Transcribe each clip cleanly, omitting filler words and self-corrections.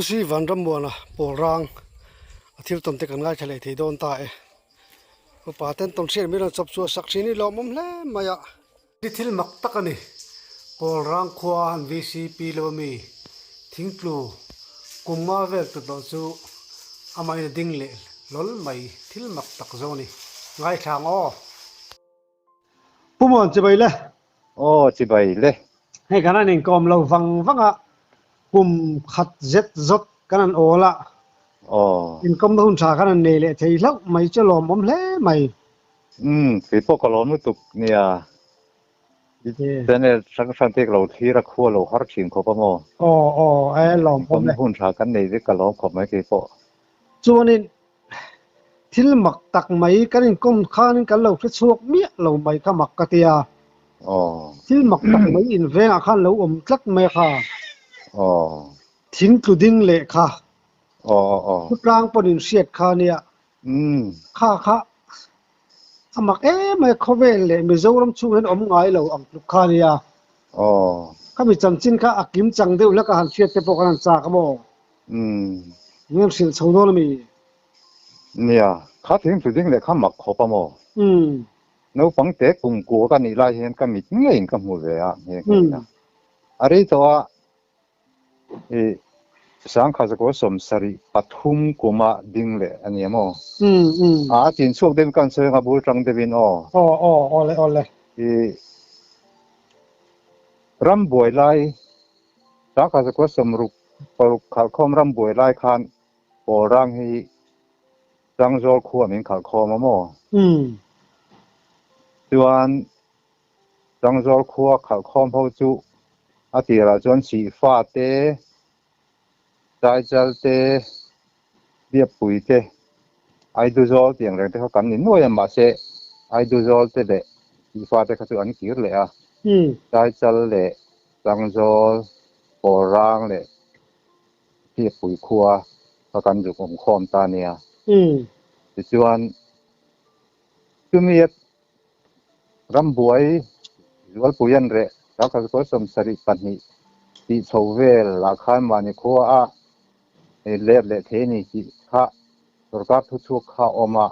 คุซีวันรำบัวนะปอรังอาทิตย์ต้นเตกันง่ายทะเลที่โดนตายก็ป่าเต้นต้นเสียไม่ต้องจับชัวสักทีนี่ล้อมแล้วมายะดิทิลมักตะกันนี่ปอรังควานวีซีพีโลมีทิ้งปลูกุมมาเวลตุดจูอามาอินดิ้งเล่ล้ลไม่ทิลมักตักโซนี่ง่ายทางอ้อผู้มันจะไปเลยโอ้จิบไปเลยให้ขนาดนี้กอมเราฟังอ่ะกุมขัดเจ็ดจดกันนั่นโอละโอ้อินคอมทุนชากันนั่นเนี่ยที่แล้วไม่จะล้อมแล้วไม่คือพวกกลอนมุตุกเนี่ยแต่เนี่ยสังเกตเราที่รักขัวเราฮาร์ชิงเขาปะโมอ๋อไอ้ล้อมผมเลยหุ่นชากันในที่กลอนขบไม่กี่พวกส่วนนี้ที่มักตักไม่กันอินคอมข้านี่กันเราที่ชวกเมียเราไม่ก็มักกะเตียอ๋อที่มักตักไม่อินเวงอาคารเราจัดไม่ค่ะอ๋อทิ้งกระดิ่งเละค่ะอ๋อทุกร่างปนินเสียดค่ะเนี่ยค่ะอามักไม่เขาเวลเลยไม่จะรำชูเห็นง่ายเราลูกค้าเนี่ยอ๋อข้ามีจำจินค่ะอากิมจังเดียวแล้วก็หันเสียดเตปกันจากเขาบอกเงี้ยสิ่งสาวน้อยมีเนี่ยข้าถึงสุดที่เลยข้ามักเขาปะโมนู้ฟังเด็กกุ่มกัวกันนี่ไล่เห็นกันมิดเงี้ยกันหมดเลยอ่ะเนี่ยอะไรตัวสังขารก็สมสริปฐุมกุมาดิ่งเลยอันนี้มั้งจินช่วงเดิมกันเสือกับบุตรังเดวินอ๋อเลยรำบวยไล่สังขารก็สมรุปปลุกขคอมรำบวยไล่คันโบราณให้จังโจลขัวมินขคอมมั้งส่วนจังโจลขัวขคอมเขาจูอาทิตย์ละจนสีฟ้าเตใจเจลเตเบียปุยเตไอดูโจลเตียงแรงเตเขากันนี่น้อยมาเสไอดูโจลเตเดสีฟ้าเตเขาจะอันกี่เลยอ่ะใจเจลเลยจังโจลโบราณเลยเบียปุยขัวเขากันอยู่ของคอมตาเนี่ยส่วนคือมีรำบวยวัลปุยันเร่แล้วก็สมสริปันนี่ที่ชาวเวลลักขันมานี่ขัวเล็บเล็เทนี่ที่ข้าตัวกับทุกชั่วข้าออกมา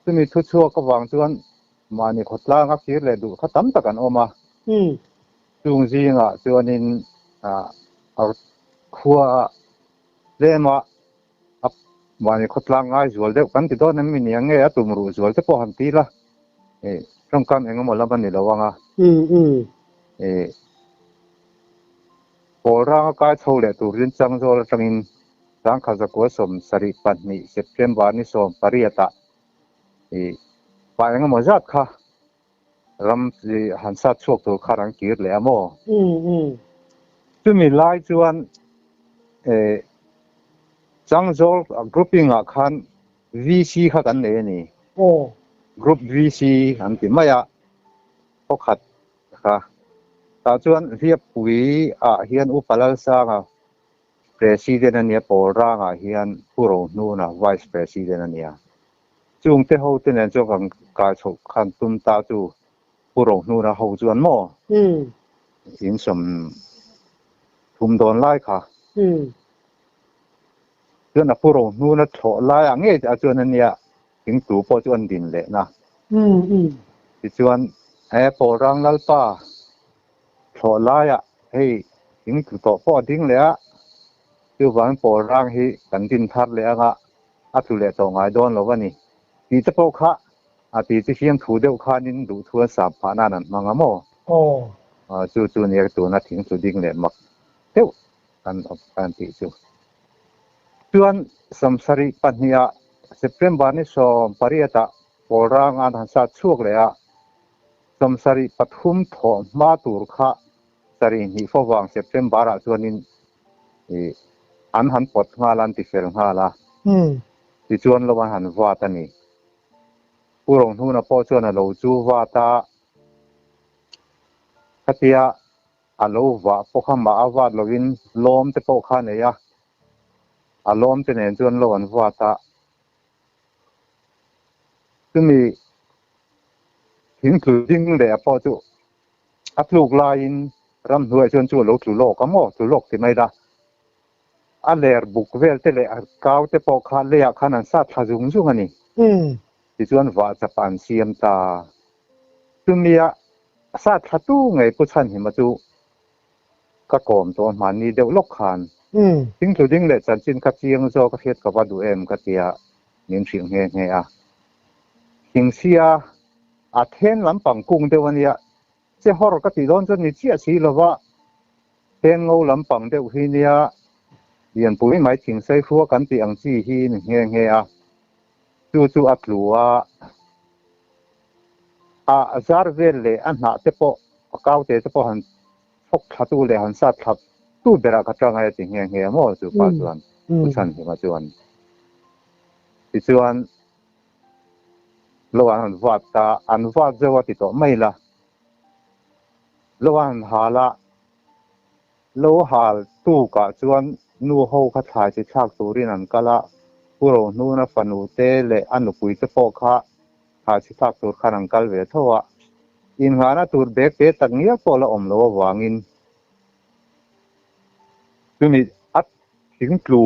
ซึ่งมีทุกชั่วก็วางส่วนมานี่ขดล่างกับคิดเลยดูข้าตั้มตะกันออกมาจุงซีงอ่ะส่วนนี้เอาขัวเล่มามานี่ขดล่างง่ายส่วนเดียวกันที่โดนนั้นมีเนี่ยไงอะตุ่มรู้ส่วนที่พอหันตีละต้องการเองก็หมดแล้วมันนี่ระวังอ่ะโบราณก็ช่วยเลยตัวเรื่องจังโจรจังอินสังขารก็สมสริปันนี่เซปเทมเบอร์นี่สมปริยัตะไปเองก็หมดจัดค่ะรำหันสัตว์ช่วงตัวขารังกีร์เลยอ่ะโม่ซึ่งมีหลายส่วนจังโจรกรุ๊ปปิ้งอ่ะคัน VC ค่ะกันเลยนี่กรุ๊ป VC อันที่ไม่อะพกขัดค่ะแต่ส่วนเรียบปุ๋ยเฮียนอุปลักษณ์ President เนี่ยโปร่างเฮียนผู้รองนู่นVice President เนี่ยจุงเท่าที่เนี่ยจะกันการฉกขันตุ้มตาจูผู้รองนู่นเขาจวนมั่วอินสมทุ่มโดนไล่ค่ะจวนผู้รองนู่นโถไล่อย่างเงี้ยจวนเนี่ยถึงตัวพอจวนดินเลยนะจวนโปร่างลัลป้าโถไล่ให้ถึงตัวพอดิ้งเลยคือวันโปร่างให้กันดินทัดเลยทุเรศตรงไอ้โดนแล้ววันนี้ปีจะพกข้าปีจะเขียนถูเดียวข้านินดูทัวร์สามพันนั่นมังงะโม่จู่เนี่ยตัวนั้นถึงสุดดิ่งเลยมักเที่ยวกันปีส่วนสมสริปัญญาเซปเทมเบอร์นี่สมปริยัตะโปร่างหันสัตว์ช่วงเลยสมสริปฐุมถมมาตูร์ข้าสริหิฟวังเซปเทมเบอร์ส่วนนี้อันหันปดงาลันติเฟรงฮาลาที่ชวนเราหันวาตานี่ผู้ลงทุนนะพอชวนเราจูวาตาขัตยาอัลโลวาพวกเขามาอาวาดเราวินล้อมจะพวกเขาเนี่ยอัลล้อมจะเนี่ยชวนเราหันวาตาซึ่งมีถึงคือจริงเลยพอจูอัพลูกลายรำรวยชวนชวนเราถูโลกก็มั่วถูโลกที่ไม่ได้ a ler buk vel te le a kau te pawh kha leah khan an sa thla zung zung ani tichuan va chapan siam ta tumia sa thla tu ngei pu chan hi ma chu ka kom to man ni deuh lok khan ting tu ding le chan chin ka chiang zo ka khet ka va du em ka tia nin thing nge nge a hing sia a then lampang kung deuania che hor ka ti don chon ni chia si lova ten ngô lampang deuh hi nia lian pui mai thing sei khua kan ti ang chi hi ni nge nge a chu a tlua a zar vel le an na te po a kau te po han phok thla tu le han sa thla tu bera ka tanga ti nge nge mo chu pa chuan u chan hi ma chuan ti chuan lo an vat ta an vat zewa ti to mai la lo an hala lo hal tu ka chuan nu ho kha thai chi thak turin an kala puro nu na fanu te le anu pui te po kha thai chi thak tur khan an kal ve thowa in ngana tur bek te tak nia pola om lo wangin tumi at thing tlu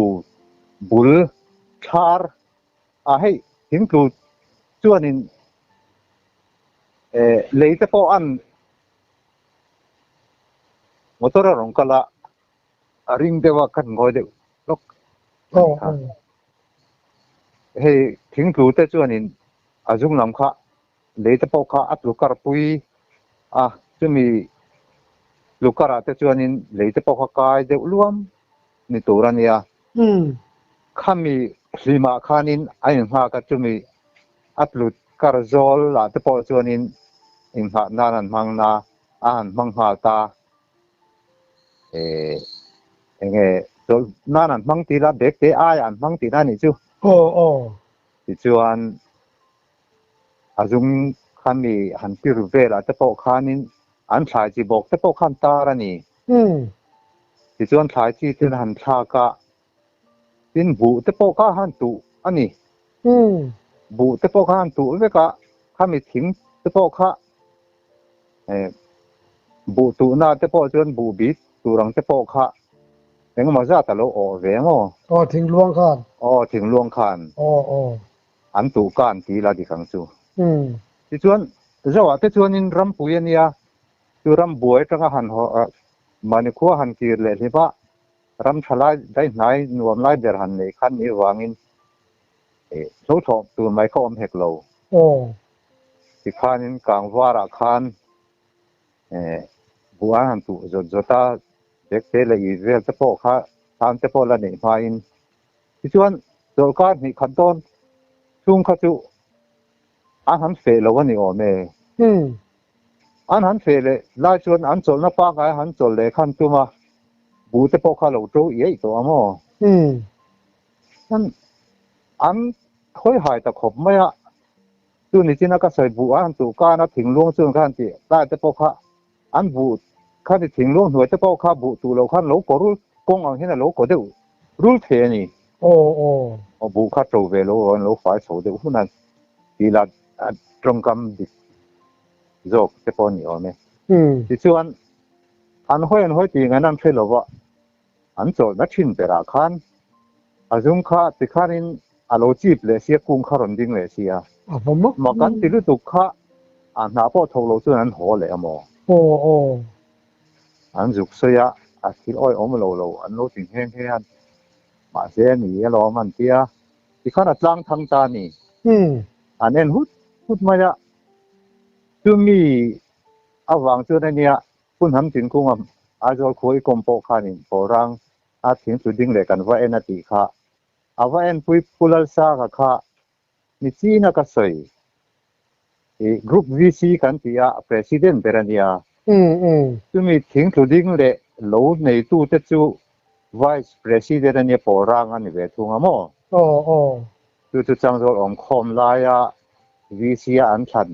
bul thar a hei thing tlu chuanin leite po an motora rong kala a ring dewa kan ngoi de lok hei thing tlu te chuanin azung lam kha leite po kha atlu kar pui a tumi lukara te chuanin leite po kha kai de luam ni turania khami hlima khanin ain ha ka tumi atlut karzol la te po chuanin in ha nan mang na an mang ha ta enge tol nan mang ti la bek te ai an mang ti na ni chu ti chuan azung khami han pir vela te po khanin an thlai chi bok te po khan ta ra ni ti chuan thlai chi tin han thla ka tin bu te po ka han tu ani bu te po khan tu ve ka khami thing te po kha bu tu na te po chuan bu bi tu rang te po kha eng ma za ta lo o ve ngo thing luang khan thing luang khan an tu kan ti la di khang chu ti chuan zawa te chuan in ram puania chu ram buai tanga han ho mani khuwa han kir le hiba ram thalai dai nai nuam lai der han nei khan ni wangin so tho tu mai ko om hek lo ti khanin kang wara khan buwa han tu zota dek te le i vel te po kha tan te po la nei ma in ti chuan dol ka ni khan ton chung kha chu an han fe lo ani o me an han fe le lai chuan an chol na pa ka han chol le khan tu ma bu te po kha lo tro ye to amo an khoi hai ta khop maya tu ni china ka sai bu an tu ka na thing luang chuan khan ti ta te po kha an bu kha ti thing luang hnuai te po kha bu tu lo khan lo ko rul kong ang hina lo ko deu rul the ni bu kha tro ve lo an lo fai so deu hunan ti la trong kam di jok te po ni o me ti chuan an hoi ti nganan the lo wa an chol na thin pera khan azung kha ti khanin alo chip le sia kung kharon ding le sia ma kan ti lu tu kha an na po tholo chu an ho le amo an juk soya a thil oi om lo an lo ting heng he an ma se ni lo man tia ti khana tlang thang ta ni an en hut maya tu mi awang chu nia kun ham tin kung am a jol khoi kompo khanin porang a thing tu ding le kan va en ati kha awa en pui pulal sa kha ni china ka soi group VC kan tia president berania tumi thing tu ding le lo nei tu te chu vice president ani porang ani ve thunga mo tu chang jol om khom la ya VC an than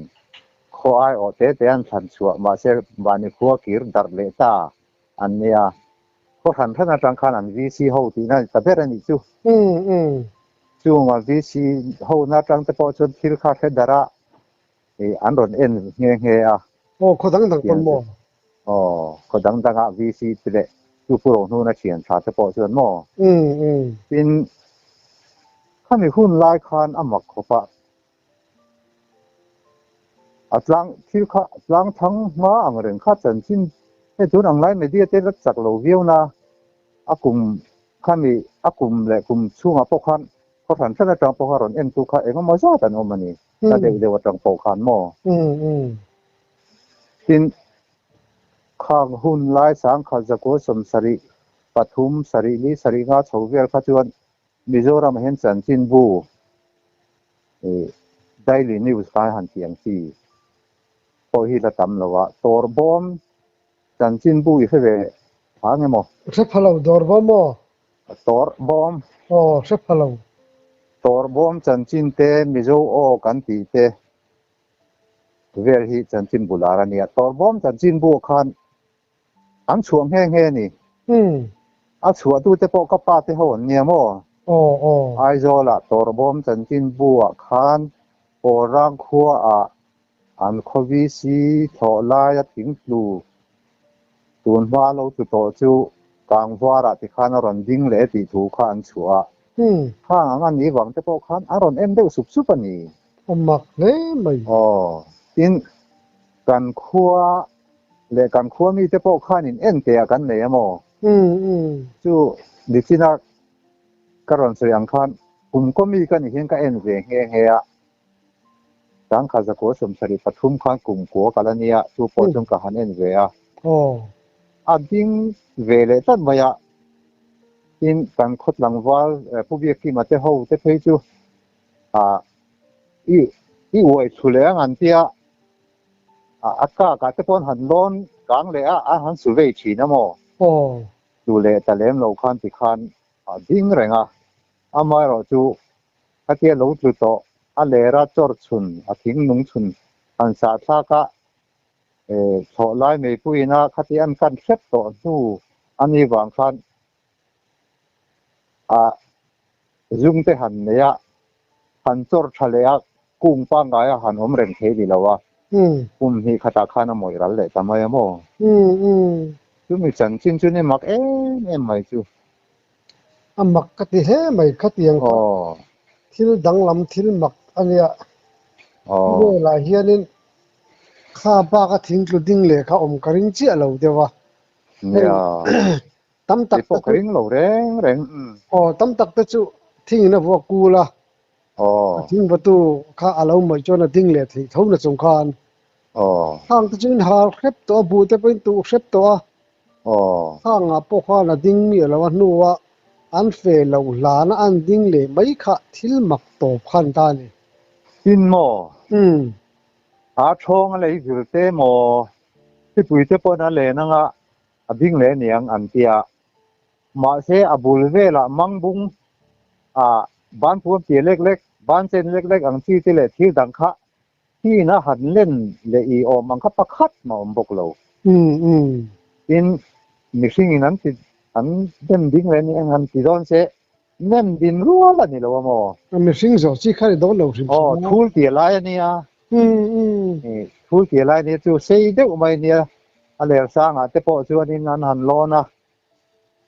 kho ai o te an than chuwa ma se mani khuwa kir dar le ta an nia ko han thana tang khan an VC ho ti na ta berani chu chu ma VC ho na tang te po chun thil kha the dara an ron en nge a kho dang pon mo kho dang a VC te chu puro nu na thian tha te pawh chuan maw tin khami hun lai khan amak khopa atlang thil kha atlang thang ma ang reng kha chan chin he chun ang lai media te rak chak lo viuna akum khami akum le kum chunga pawh khan ko than thana tang pawh ron em tu kha engemaw zat an awm ani ta deuh atang pawh khan maw tin khang hun lai sang kha zako som sari pathum sari ni sari nga chhovel kha chuan mizoram hen chan chin bu daily news kai han tiang chi pawh hi la tam lowa tor bom chan chin bu i ve angemaw se phalo dor ba mo tor bom se phalo tor bom chan chin te mizo o kan ti te vel hi chan chin bular ania tor bom chan chin bu khan an chuang he ni a chua tu te pawh ka pa te ho nia mo ai zola tor bom chan chin bu a khan porang khua a an khovi si tho lai a thing tlu tun hma lo tu to chu kang vara ti khan a ron ding le ti thu kha an chua khang ang ani wang te pawh khan a ron em deuh sup sup ani amak le mai tin kan khua le kan khua mi te pawh khan in en te a kan nei emaw chu dichina karon soyang khan ko mi kan hian ka en ve nge a tang kha zako som sari pathum khan ko kalania chu pawh chung ka han en ve a a ding ve le tan maya in kan khot langwal pubiak ki mate ho te phei chu i wai chule an tia aka ka te pon han lon kang le a han su vei thi na mo tu le ta lem lo khan ti khan ding renga amai ro chu atia lo tu to a le ra chor chun a thing nung chun an sa tha ka tho lai me puina khatian kan khet to tu ani wang khan zoom te han neya han chor thalea kung pa ngaya han om reng thei di lawa hi khata khana moi ral le tamai mo chu mi chan chin chu ne mak em mai chu amak ka ti he mai khatiang thil dang lam thil mak ania le la hianin kha ba ka thing tlu ding le kha om karing chi alo dewa tam tak po karing lo reng tam tak te chu thing na wa kula thing batu kha alo mai chona ding le thi thau na chung khan hang te chin hal khep to bu te pin tu khep to hang a po kha na ding mi lo wa nuwa an fe lo la na an ding le mai kha thil mak to khan ta ni tin mo thong le zul te mo ti pui te pon a le na nga a ding le niang an tia ma se abul vela mangbung ban pu pi lek lek ban chen lek lek ang chi ti le thil dang kha ti na han len le i o mang kha pakhat ma om bok lo in mixing in an dem ding le ni an ti don se nem din ruwa la ni lo mo mixing zo chi khari do lo rim thul ti lai ani a thul ti lai ni chu sei de mai ni a le sang a te po chu an in an han lo na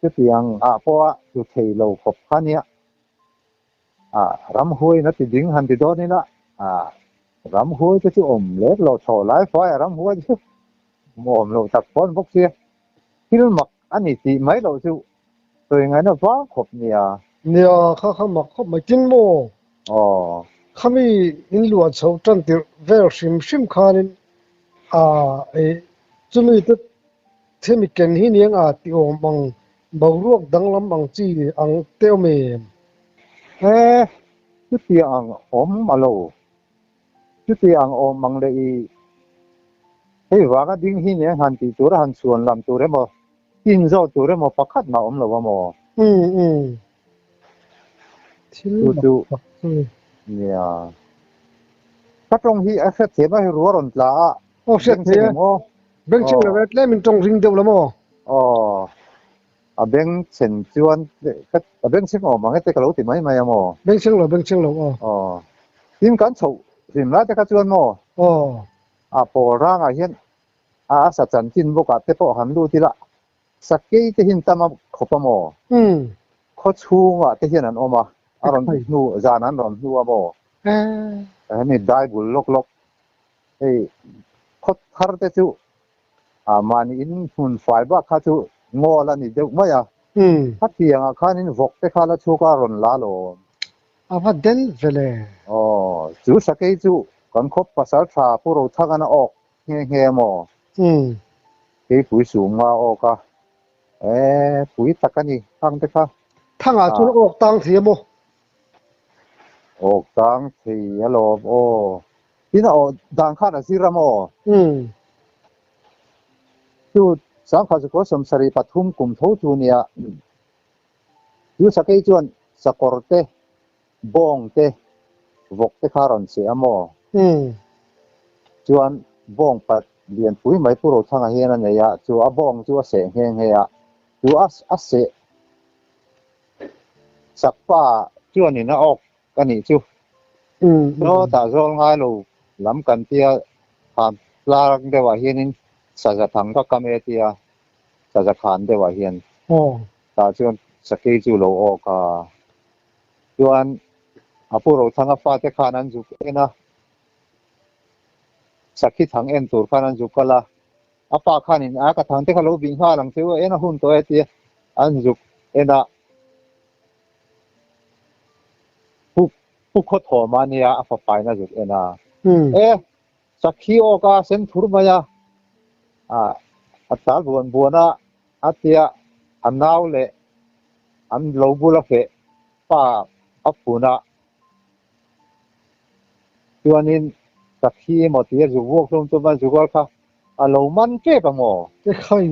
chu tiang po chu thei lo khop khania ram hoi na ti ding han ti do ni na ram hoi chu om le lo tho lai fa ram hoi chu mom lo tak pon bok sia thil mak ani ti mai lo chu tôi ngay nó vá khop nia nia kha mak khop mai tin mo khami in lua chho tan ti vel sim khanin chumi te themi ken hi niang ti om bang bawruak danglam bang chi ang teo me chu ti ang om malo chu ti ang om mang le i hei wa ga ding hi ne han ti tur han suan lam tur mo tin zo tur mo pakhat na om lo mo tu nia patong hi a khat thema hi ruaron tla set the mo beng ching le vet le min tong ring deuh lamo a beng chen chuan a beng ching o mang te ka lo ti mai mai mo beng ching lo tin kan chho rim la te ka chuan mo a por rang a hian sa chan tin bo ka te po han lu ti la sakei te hin tama khopamo kho chunga te hian an oma aron nu zanan ron nu amo ani dai bul lok lok ei kho thar te chu mani in hun fai ba kha chu ngola ni deuh maya hatianga khanin vok te khala chuka ron la lo ava den vele chu sakei chu kan khop pasal tha puro thagana ok nge mo ke pui suma oka pui takani thang te kha thanga chun ok tang thiamo ok tang thi alo ina dang kha na siramo chu sang kha ko som sari pathum kum tho chu nia chu sakei chuan sakorte bong te vok te kha ron se amo chuan bong pat lian pui mai puro thanga hian an ya chu a bong chu a se nge ya chu a se sakpa chuan ina ok kani chu no ta zol ngai lo lam kan tia han tlang de wa hianin saja thang ka kame tia saja khan de wa hian ta chuan sakei chu lo oka chuan apuro thanga pa te khan an juk ena sakhi thang en tur khan an juk kala apa khanin a ka thang te kha lo bing ha lang chu ena hun to eti an juk ena pu kho tho mania a fa pai na juk ena sakhi oka sen thur maya atal buona atia anau le an lo bula fe pa apuna chuanin sakhi mo tia ju wok tum tu ma jugal kha alo man ke pa mo te khai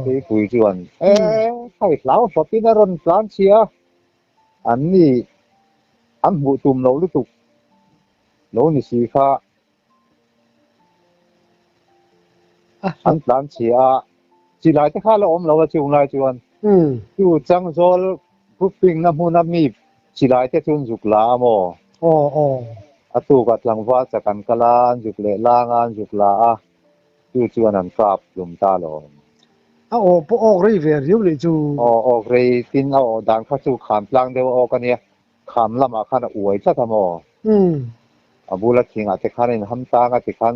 ke pui chuan khai lau fa pina ron plan chia an ni an bu tum lo lu tu lo ni si kha an plan chia chỉ lại thế khá là ôm lâu chiều lại chuan chu chang zol grouping na mu na mi chỉ lại thế chun dục la mo atu kat lang wa chakan kalan juk le langan juk la chu chuan an kap lum ta lo po ok ri ve riu le chu ok rei tin dang kha chu kham tlang de o ka ne kham lama khana uai cha thamo abula thinga te khanin ham ta nga te khan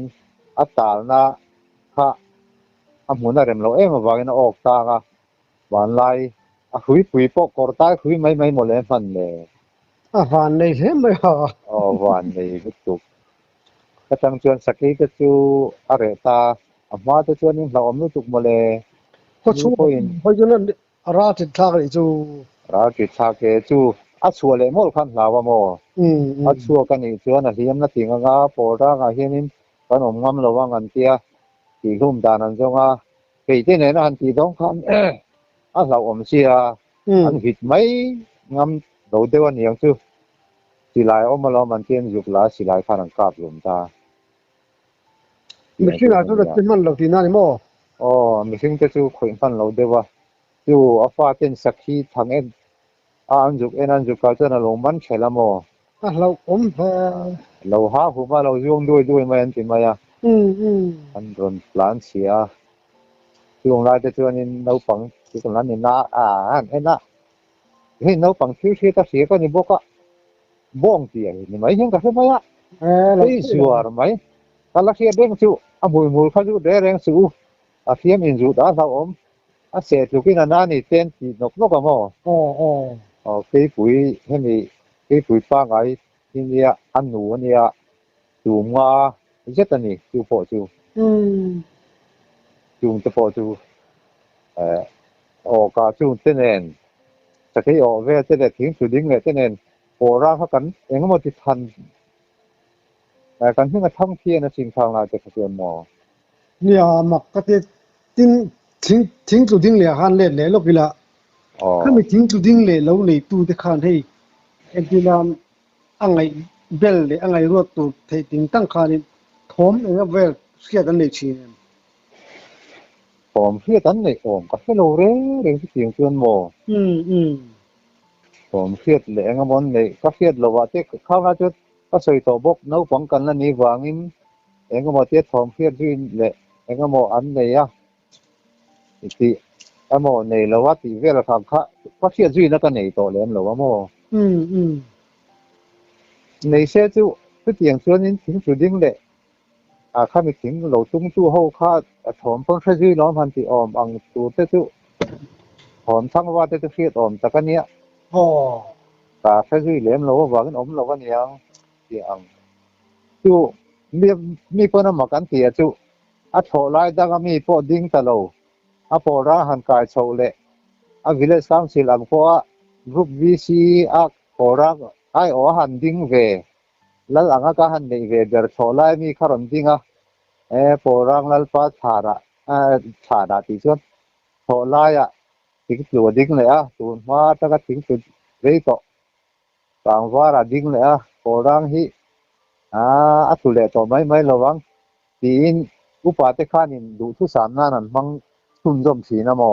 atal na kha amuna rem lo em awangina ok ta nga wan lai hui pui po kor tai hui mai mo le fan le van nei he mai ha wan nei tu ka tang chuan sakei ka chu are ta ama te chuan in hlawm nu tuk mo le ko chu hoi jun ra ti thak ri chu ra ki tha ke chu a chua le mol khan hlawa mo a chua ka ni chuan a hiam na tinga nga por ra nga hianin kan om ngam lo wa ngan tia ti lum dan an zonga ke te ne na an ti dong khan a lau om sia an hit mai ngam lo dewa niang chu ti lai om lo man tien juk la si lai khan an kap lum ta mi kina chu tin man lo ti na ni mo mi sing te chu khoin fan lo dewa chu a fa ten sakhi thang en an juk ka chana lo man khela mo lo om ha lo ha hu ma lo yong dui mai an ti mai an ron plan sia chung lai te chuan in no pang ti kon lan ni na an ena hei no pang thi ta sia ka ni boka bong ti ni mai hin ka se mai ei suar mai kala khia deng chu a mul kha ju de reng su a thiam in ju da sa om a se tu ki na ni ten ti nok ka mo ke pui hemi ke pui pa ngai inia an nu ania tu nga zetani tu po chu chung te po chu ka chung te nen sakei ve te le thing chu ding le te nen ra kha kan engmo ti than kan hinga thang thia na sing thang la te khasion mo nia mak ka te ting chu ding le han le lo kila ka mi ting chu ding le lo le tu te khan hei entinam angai bel le angai ro tu thei ting tang khan thom enga vel sia dan le chi om hia tan nei om ka hello re ting chuan mo om hiat le enga mon nei ka hiat lo wa te kha nga chu ka soi to bok no pang kan la ni wangin enga mo te thom hiat rin le enga mo an nei ya ti amo nei lowa ti vela kham kha pa khia zui na ka nei to lem lo amo nei se chu tu tiang chuan in thing chu ding le kha mi thing lo tung tu ho kha thom pang kha zui lom han ti om ang tu te chu thom sang wa te tu khiat om takania ka kha zui lem lo wa kan om lo kan yang ti ang chu mi pona ma kan ti chu a tho lai da ga mi po ding ta lo a po ra han kai chho le a village council ang po a group VC a po ra ai o han ding ve lal anga ka han nei ve der tho lai mi kharon dinga po rang lal pa thara ti chuan tho lai a ting tu ding le a tun ma ta ka ting tu ve to tang wa ding le a po rang hi a tu le to mai lowang tin upa te khanin du thu sam na nan mang thun dom thi na mo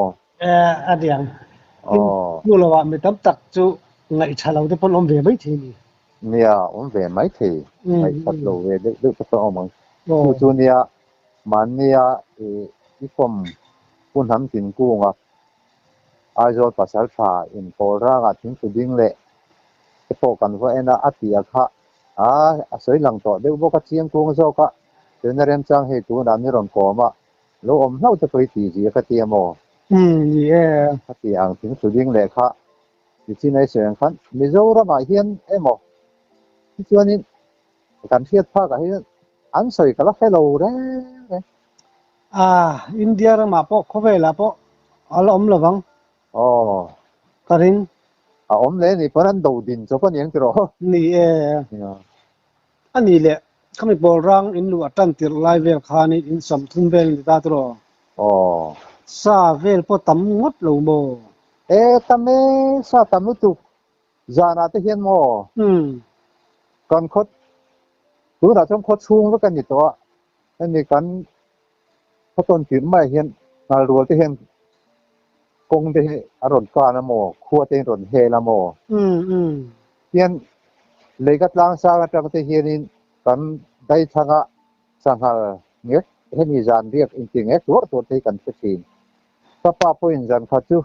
adiang oh nu lo wa mi tam tak chu ngai chalo te pon om ve mai thi ni nia về mấy thì mấy thật lâu về được có ông chu chu nia man nia cái phong phun hầm tin cung à ai rồi pasal pha in pora ga tin tu ding le cái po kan va ena atia kha soi lang to de bo ka chiang cung zo ka ten rem chang he tu nam ni ron ko ma lo om lau te poi ti ji ka ti mo yeah ka ti ang tin tu ding le kha ti chi nei sen khan mi zo ra ma hian emo chuan in kan hiat pha ka hi an soi kala hello re India ra ma po kho ve la po al om lawang oh karing om le ni paran do din cho pan yang tro ni ani le khami bol rang in lu atan tir lai vel khani in sam thum vel ni ta tro oh sa vel po tam ngot lo mo tame sa tam tu zana te hian mo kan khot tu na trong khot chung với kan ni to ani kan khoton tir mai hian ngal rual te hian kong te aron ka na mo khua te ron he la mo hian leigat lang sa ka te hian in kan dai thanga sanghal nge hemi zan riak in ti nge tur te kan te tin pa point zan kha chu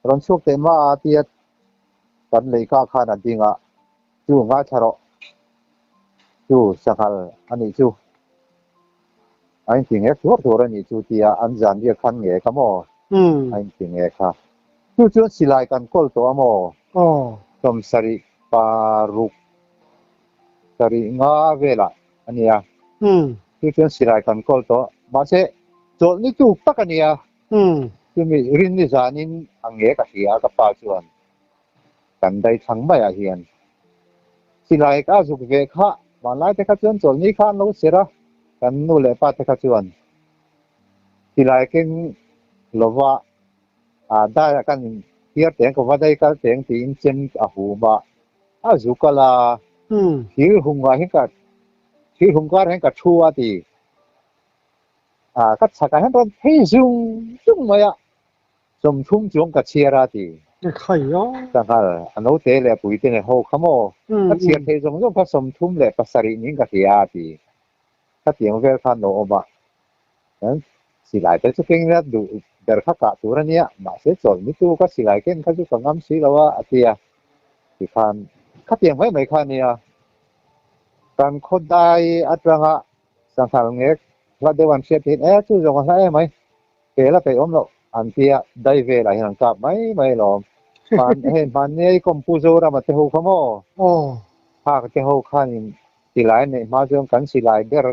ron chuk te ma tiat kan lei ka kha na dinga chu nga tharo chu sanghal ani chu anh ti nge tur ani chu tia an zan riak khan nge ka mo anh ti nge kha chu chu silai kan kol to amo tom sari paruk sari nga vela ania chu chu silai kan kol to ma se chol ni tu tak ania chu mi rin ni zanin ange ka hia ka pa chuan kan dai thang mai a hian silai ka zuk ve kha ma lai te kha chuan chol ni khan lo sera kan nu le pa te kha chuan silai ken lova da kan hiar teng ko vadai ka teng tin chen a hu ba zukala hil hunga hi ka hil hungar hen ka thua ti ka chaka hen ron thei zung maya som thum chung ka chiara ti khai yo sangal ano te le pui te ne ho khamo ka chiar thei zong zong ka som thum le pasari ning ka hia ti ka tiang vel khan no oma silai te chu keng na du der kha ka turania ma se chol ni tu ka silai ken kha chu ka ngam si lawa atia ti khan kha tiang mai khan nia kan khodai atranga sanghal ngek la dewan se tin chu jong ha mai ke la pe om lo an tia dai ve la hian ka mai lo man nei kompuzo ra ma te ho khamo ha ka te ho khan silai ne ma jong kan silai der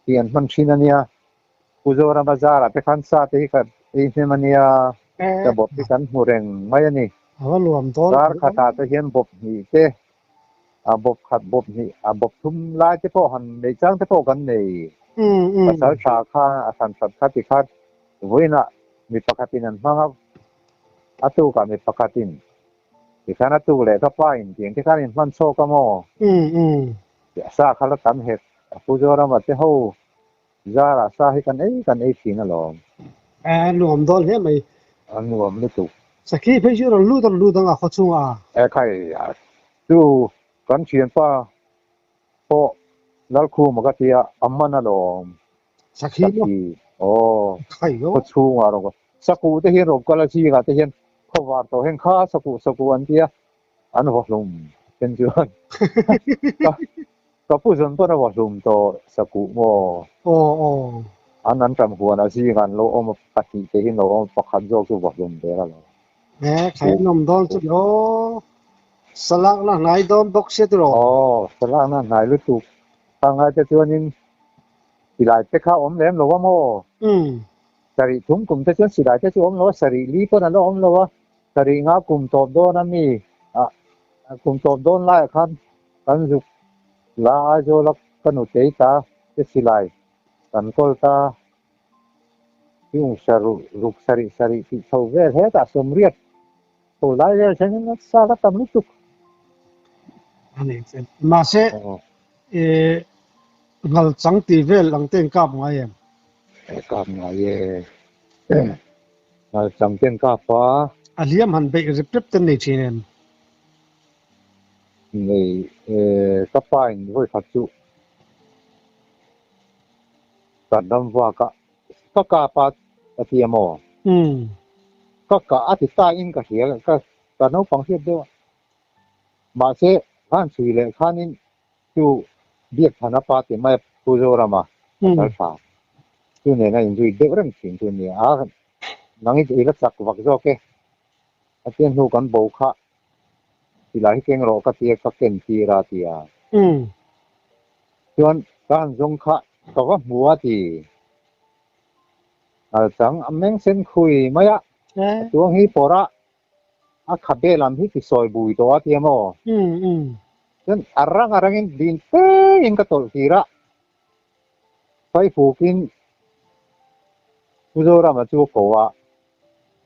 tian man sinania puzo ra bazara pe khan sa te ka e mania ta bop ti kan hu reng mai ani luam ton gar khata te hian bop ni te bop khat bop ni bop thum lai te po han nei chang te po kan nei pasal sa kha asan sat kha ti khat voina mi pakatin an hanga atu ka mi pakatin ti kana tu le ka pa in tiang ti kan in man so ka mo ya sa khala tam het puzo ra ma te ho zara sa hi kan ei thina lo luam dol he mai an nuam lu tu sakhi phe ju lu dang a kho chung khai tu kan chian pa po lal khu ma ka tia amana lo sakhi o khai yo ko chu nga ro saku te hian rom kala chi ga te hian khowar to hen kha saku an tia an wahlum ken chuan ka pu zon to na wahlum to saku mo ồ an tam huan a chi gan lo om pati te hin lo om pakhat zo chu wahlum te la lo nè khai nôm đón chút đó salak là nai đón bốc xếp rồi sala na nai lu tu ngai te chuan in silai te kha om lem lo wa mo sari thum kum te chuan silai te chu om lo sari li pon an lo om lo wa sari nga kum top do na mi kum top don lai khan kan zu la jo lak kanu te ta te silai kan kol ta yung ruk sari ti so ve he ta som riat to lai le chen na sa la tam lu tu anh ấy mà sẽ ngal trắng tì về lăng tên cáp ngay em ka nga ye na cham ten ka pa aliam han bị rip rip tên này trên em nei ka pa in voi kha chu kan dam wa ka pa atiamo ka ati ta in ka hial ka no pang hiat de ma se han sui le khanin chu biak thana pa ti mai pu zo rama ka sa chu ne na in dui de rang sin chu ne a nang i la sak wak zo ke atien hu kan bo kha ti lai keng ro ka ti ka ken ti ra ti a chuan kan zong kha ka wa muwa ti al chang ameng sen khui maya tuang hi pora a khabe lam hi ti soi bui to a tiamo chuan arangin din pe in ka tol tira pai phukin puzora ma chu ko wa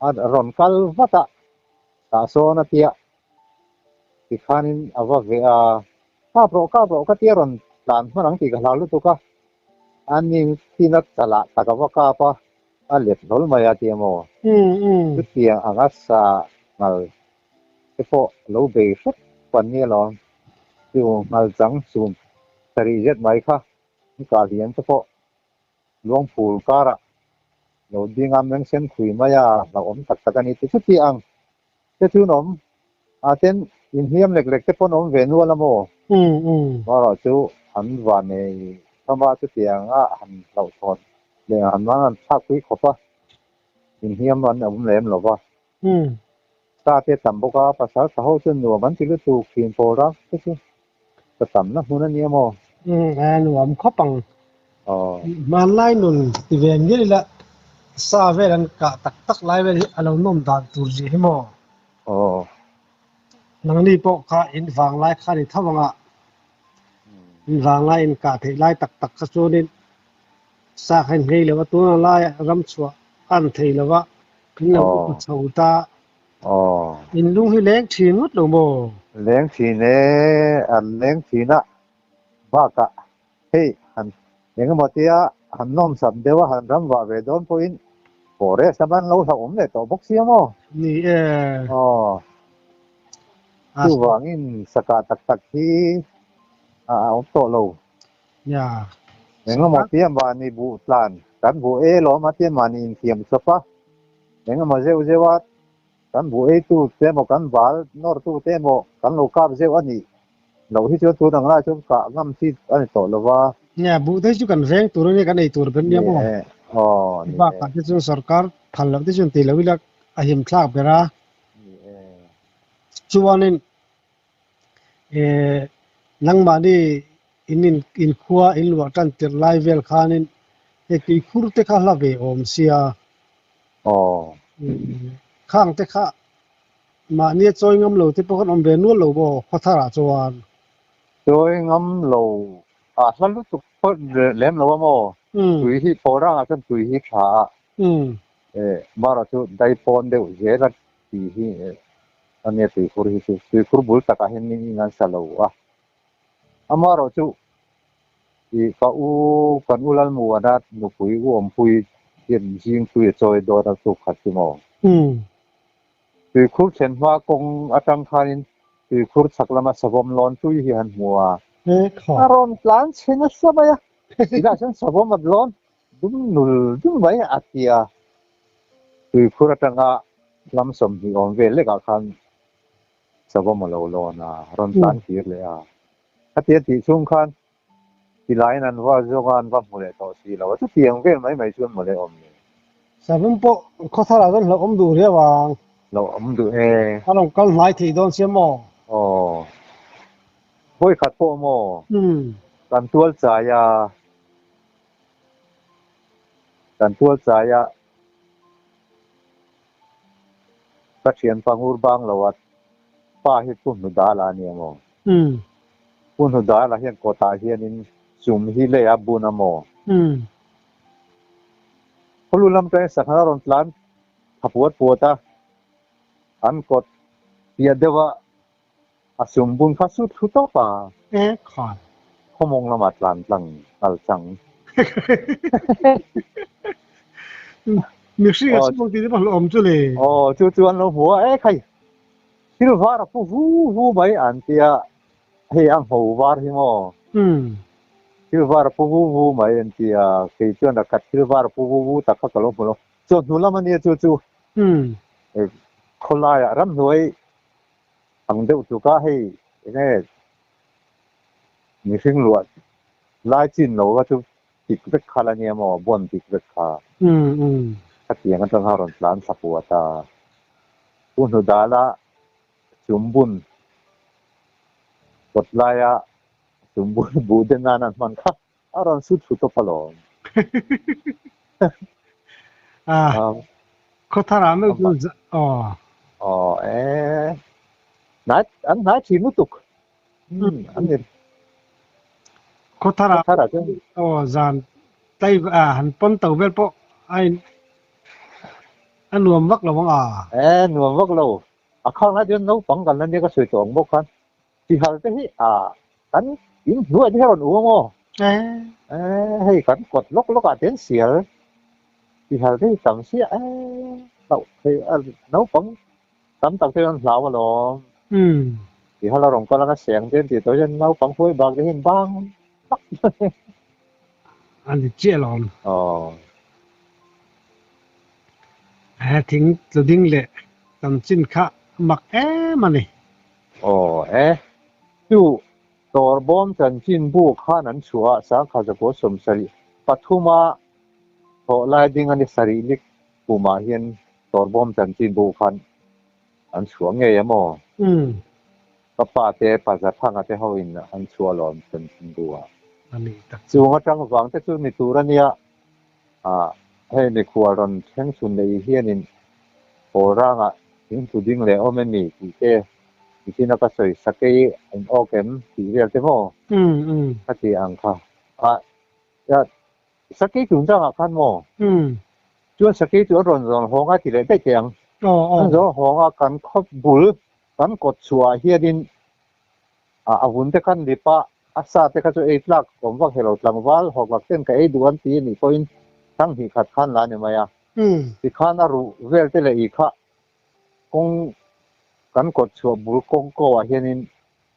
a ron kal vata ta so na tia ti khanin awa ve a ka pro ka tia ron plan manang ti ka lalu tu ka anin tinat sala tagawa ka pa alet lol maya tiamo tu tia anga sa ngal po lo be sat pan ni lo tu ngal chang sum sari jet mai kha ni ka lian po luang phul kara lo dingam nang sen khui maya la om tak takani tu ti ang te tu nom a ten in hiam lek te pon om ve nu la mo ma ro chu an wa ne sama chu tiang a han lo thon le an ma an thak pi khopa in hiam an om lem lo wa ta te tam bo ka pasal sa ho chu nu man ti lu tu kin po ra te chu ta tam na hu na ni mo anh làm khó bằng mà lại nôn thì về nghĩa là sa về anh cả tắc lại về anh nôm đàn tu gì hết mà nang đi bộ cả in vàng lại khai đi thâu vàng à in vàng lại in cả thì lại tắc cái số nên sa khai ngay là tu lại ram chua ăn thì là vợ cái nào cũng sầu ta in lung hi leng chi ngút đâu mà leng chi ne an leng chi na ba ka hey han yang mo tia han nom sam dewa han ram wa ve don point pore saban lo sa om le to bok sia mo ni tu wangin saka tak hi om to lo ya yang mo tia ba ni bu plan kan bu e lo ma tia ma ni thiam sapa yang mo zewa kan bu e tu te mo kan bal nor tu te mo kan lo kap zew ani lo hi chu tu dang la chu ka ngam si ani to lo wa nhà bu thấy chú cần veng tour này cái này tour bên nhau mà ba cái chú sarkar thal lắm chú tiền lâu là ahim thak bera chú anh nang mà đi in khua in luộc tan tiền lai vel khan in cái khur te kha la về om sia khang te kha mà nia choi ngam lo te pokon om ve nu lo bo khathara chuan choi ngam lo san lu tu ko lem lo mo tui hi pora nga kan tui hi tha mara chu dai pon de je la ti hi ane tui khur hi tui khur bul ta ka hin ni ngan sa lo amaro chu i ka u kan ulal mu ada nu pui om pui yen jing tui choi do da chu khat ti mo tui khur chen ma kong atang khanin tui khur saklama sabom lon tui hi han muwa aron plan chena sabaya ila chan sabom adlon dum nul dum bai atia คือผู้รัตงะลำสมที่อมเวลเล็กอาคันสบมาโลโลนะรอนตันทีเลยถ้าเตียนที่ชุ่มคันที่ไหลนั้นว่าโจงานว่าหมดเลยต่อสีแล้วว่าจะเตียงเวลไม่ชวนหมดเลยอมเลยสาบุญโปเขาทารากันเราดูเรียว่าเราอมดูถ้าเรากันหลายทีโดนเสียหมออ๋อบ่อยขัดโพโมกันตัวใจกันตัวใจก็เชียนฟังอุบางแล้วว่าป้าเฮ็ดปุ่นหุดาลาเนี่ยโมปุ่นหุดาลาเฮียนโกตาเฮียนินซุมฮิเลยอับบุนะโมพลุลำใจสักหารอนตลันขับวัดปวดอันกดเดียเดว่าอสุมบุญฟัสุดทุตป่าขาดขมงละมัดหลานหลังอัลจังมีสิ่งที่บางทีที่มันอมจุเลยอ๋อจู่ๆอันเราหัวใครที่รู้ว่าเราผู้ไม่อันเตียให้อังหัววาร์ฮิโมที่รู้ว่าเราผู้ไม่อันเตียเคยจวนรักที่รู้ว่าเราผู้ตักข้าวกะโหลกหัวจนหนูละมันเนี่ยจู่ๆคนลายรำหน่วยอังเดียวตุก้าให้เนี่ยมีสิ่งหลวดลายจินเราก็จะติดเบ็ดขาละเนี่ยมอบนติดเบ็ดขาถ้าเตียงกันต้องหารอนหลานสับปวดปุ่นหุดาละสมบุญกดลายสมบุญบูเดนานันมันค่ะอารอนสุดตพลอนเขาทาราไม่รู้อ๋อนัดชินุตุกอันนี้เขาทาราจานไต้หันปนเต่าเวลปะอันรวมวักเราบ้างหน่วงวักเราข้างนั้นเดี๋ยวน้องฟังกันแล้วเนี่ยก็สวยตัวงบกันที่หาได้ที่กันอินหน่วยที่เราหนูมั้งให้กันกดล็อกเต็นเสียที่หาได้ต่ำเสียเราให้น้องฟังต่ำเท่านั้นเราหรอที่เราลงก็แล้วก็เสียงเต็นที่ตัวยันน้องฟังคุยบางได้เห็นบ้างอันนี้เจี๊ยหรอทิ้งตัวดิ้งเลยตำจินข้ามักมันนี่จู่ตัวบอมจันจินบุกข้านั้นชัวสังขาจะโกสมสรีปัทุมาพอลายดิ้งอันนี้สรีลิกปูมาเห็นตัวบอมจันจินบุกขันอันชัวเงี้ยมั้งก็ป้าเตะป้าจะพังอาเตะเขาอินอันชัวหลอมจันจินบุกจู่ว่าจังหวังแต่จู่ในตัวนี้ให้ในครัวรอนแข่งสุนในเฮียนินโอร่างถึงสุดิ้งเลยไม่มีที่นักสวยสักกี่อันโอเกมที่เรียกใช่ไหมถ้าที่อังค่ะสักกี่จุดจังอ่ะคันโมจวนสักกี่จุดรอนห้องที่เลยได้เจียงนั่นก็ห้องกันคบบุลกันกดชัวเฮียนินอาวุธเด็กกันดิปะอาซาเด็กก็จะ8 ลักผมว่าเฮโลตังวัล6 ลักเส้นกับดวนตีนี่ก็อินทั้งที่ขัดขันล้านเนี่ยมาที่ข้านารู้เวลเตเลยอีกค่ะคงกันกดชัวบุลกงก็ว่าเฮียนิน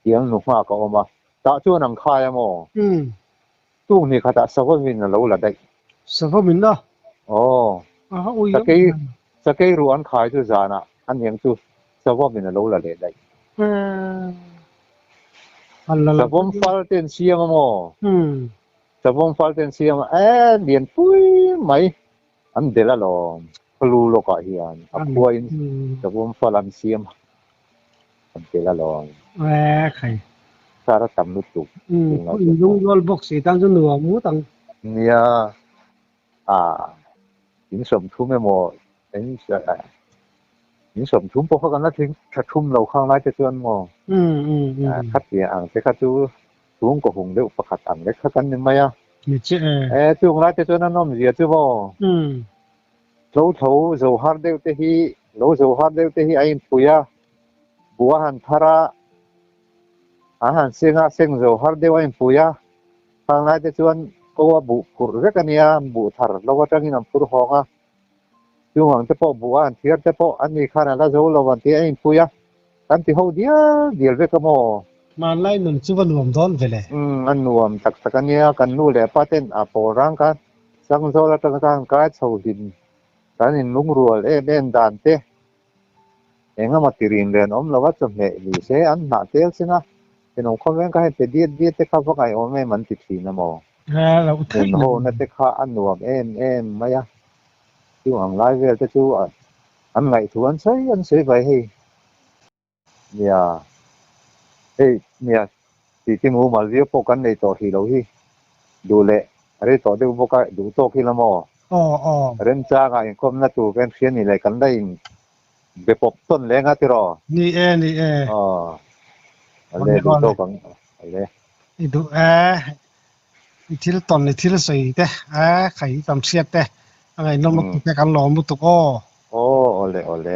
เยี่ยงหนุ่มมากก็ออกมาตาจวนนังคายมั้งตู้นี่ข้าจะสวัสดินเราละได้สวัสดินเนาะสเกย์รู้อันขายจุจานะอันยังจู่สวัสดินเราละได้สวมฟัลเทนเซียมมั้งสวมฟัลเทนเซียมเดียนปุ้ยไหมอันเดล่าลองพลูโลกาเฮียนพวกอินสวมฟัลันเซียมอันเดล่าลองใครสารตำนุตุลุงรอลบ็อกซี่ตั้งจนหนัวมูตั้งเนี่ยอินสมทุ่มไม่หมดอินสมทุ่มพวกเขากันนะทิ้งถ้าทุ่มเราข้างไรจะชวนมองคัดเสียอ่างแต่คัดจูทุ่งก็หงเดือดประคัดอ่างเล็กกันยังไงจู่ไรจะชวนน้องเสียจู่บ่เราเท่าโจฮาร์เดลเตฮีเราโจฮาร์เดลเตฮีไอ้ปุยบัวหันทาระอาหารเสียงโจฮาร์เดลไอ้ปุยข้างไรจะชวนก็ว่าบุกุรเรกันเนี่ยบุทาร์เราว่าจังงี้น้ำปุรหงจู่หวังจะพอบัวอันเทียร์จะพออันนี้ขนาดเราโจเราวันที่ไอ้ปุยกันที่เขาเดียวเวกโมมาไล่หนุนชื่อว่านวมทอนไปเลยอันนวมตักเนี่ยกันนู่นแหละป้าเต้นโปรังกันสังโซลตั้งกายชาวดินต kanin lung rual em dan te enga matirin len om lawa chome li se an na tel sina kenong khomen ka he te diet te kha vakai ome man ti thina mo là thấy mun ho na te kha an nuam em maya chu ang lai vel te chu an ngai thu an sei vai hi ya hey ya ti mu mal vi po kan nei to hi lo hi du le are to de bo ka du to ki la mo ren cha ga in kom na tu ken khian ni le kan dai be pop ton le nga ti ro nị e ale du to kan aleดูที่ตอนนี้ที่ใส่เด้ไข่ตำเสียดเด้อะไรน้องมันจะกันหลอมตุกอ้อ ole